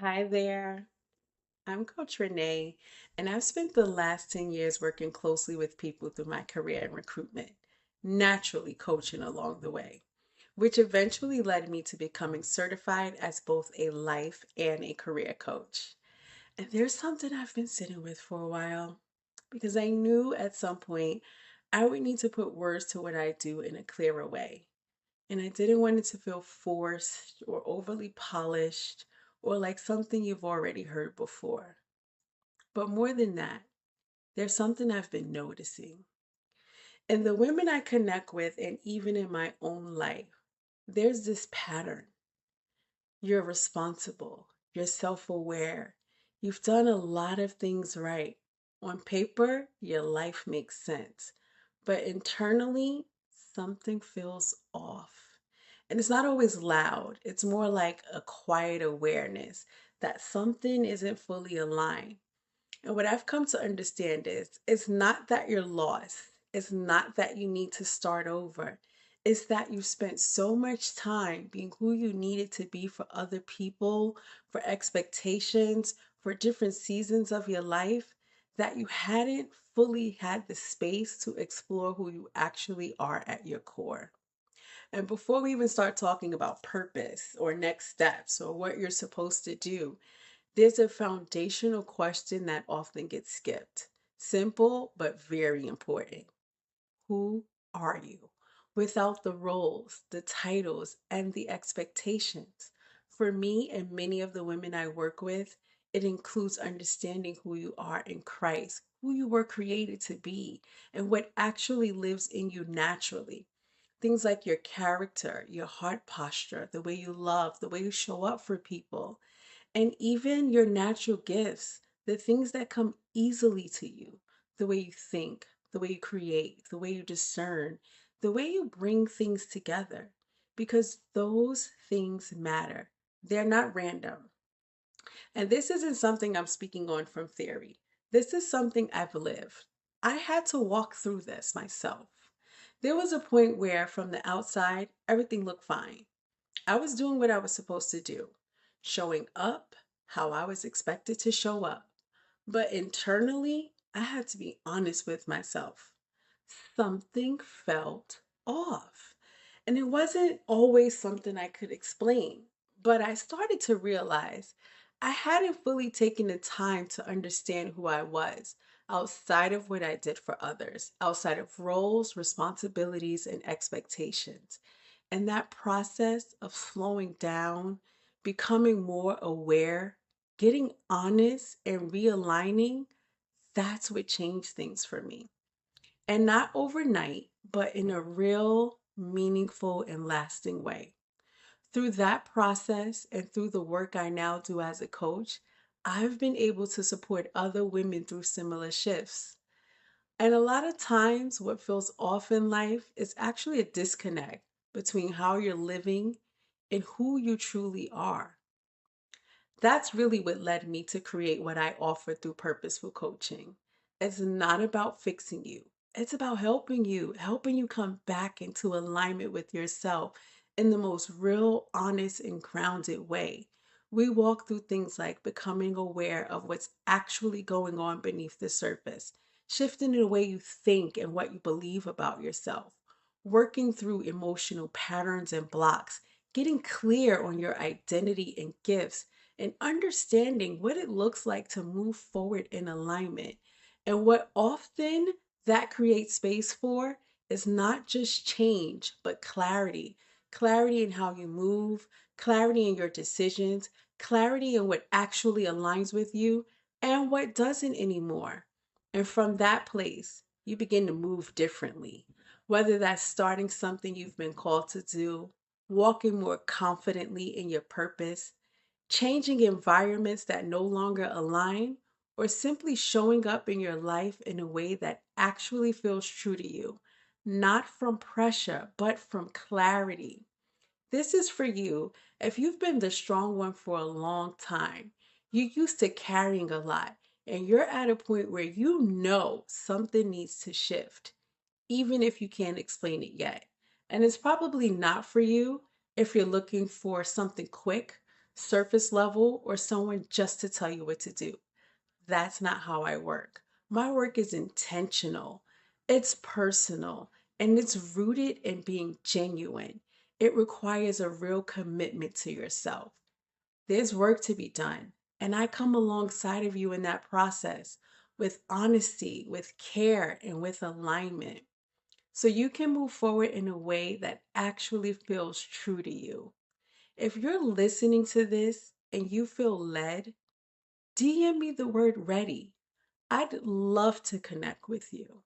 Hi there. I'm Coach Renee, and I've spent the last 10 years working closely with people through my career in recruitment, naturally coaching along the way, which eventually led me to becoming certified as both a life and a career coach. And there's something I've been sitting with for a while because I knew at some point I would need to put words to what I do in a clearer way. And I didn't want it to feel forced or overly polished or like something you've already heard before. But more than that, there's something I've been noticing. And the women I connect with, and even in my own life, there's this pattern. You're responsible, you're self aware, you've done a lot of things right. On paper, your life makes sense. But internally, something feels off. And it's not always loud, it's more like a quiet awareness that something isn't fully aligned. And what I've come to understand is it's not that you're lost, it's not that you need to start over. It's that you spent so much time being who you needed to be for other people, for expectations, for different seasons of your life, that you hadn't fully had the space to explore who you actually are at your core. And before we even start talking about purpose or next steps or what you're supposed to do, there's a foundational question that often gets skipped. Simple, but very important. Who are you? Without the roles, the titles, and the expectations. For me and many of the women I work with, it includes understanding who you are in Christ, who you were created to be, and what actually lives in you naturally. Things like your character, your heart posture, the way you love, the way you show up for people, and even your natural gifts, the things that come easily to you, the way you think, the way you create, the way you discern, the way you bring things together, because those things matter. They're not random. And this isn't something I'm speaking on from theory. This is something I've lived. I had to walk through this myself. There was a point where, from the outside, everything looked fine. I was doing what I was supposed to do, showing up how I was expected to show up. But internally, I had to be honest with myself. Something felt off. And it wasn't always something I could explain. But I started to realize I hadn't fully taken the time to understand who I was outside of what I did for others, outside of roles, responsibilities, and expectations. And that process of slowing down, becoming more aware, getting honest, and realigning, that's what changed things for me. And not overnight, but in a real, meaningful, and lasting way. Through that process and through the work I now do as a coach, I've been able to support other women through similar shifts. And a lot of times, what feels off in life is actually a disconnect between how you're living and who you truly are. That's really what led me to create what I offer through Purposeful Coaching. It's not about fixing you, it's about helping you come back into alignment with yourself in the most real, honest, and grounded way. We walk through things like becoming aware of what's actually going on beneath the surface, shifting the way you think and what you believe about yourself, working through emotional patterns and blocks, getting clear on your identity and gifts, and understanding what it looks like to move forward in alignment. And what often that creates space for is not just change, but clarity. Clarity in how you move, clarity in your decisions, clarity in what actually aligns with you and what doesn't anymore. And from that place, you begin to move differently. Whether that's starting something you've been called to do, walking more confidently in your purpose, changing environments that no longer align, or simply showing up in your life in a way that actually feels true to you, not from pressure, but from clarity. This is for you if you've been the strong one for a long time. You're used to carrying a lot, and you're at a point where you know something needs to shift, even if you can't explain it yet. And it's probably not for you if you're looking for something quick, surface level, or someone just to tell you what to do. That's not how I work. My work is intentional, it's personal, and it's rooted in being genuine. It requires a real commitment to yourself. There's work to be done, and I come alongside of you in that process with honesty, with care, and with alignment so you can move forward in a way that actually feels true to you. If you're listening to this and you feel led, DM me the word ready. I'd love to connect with you.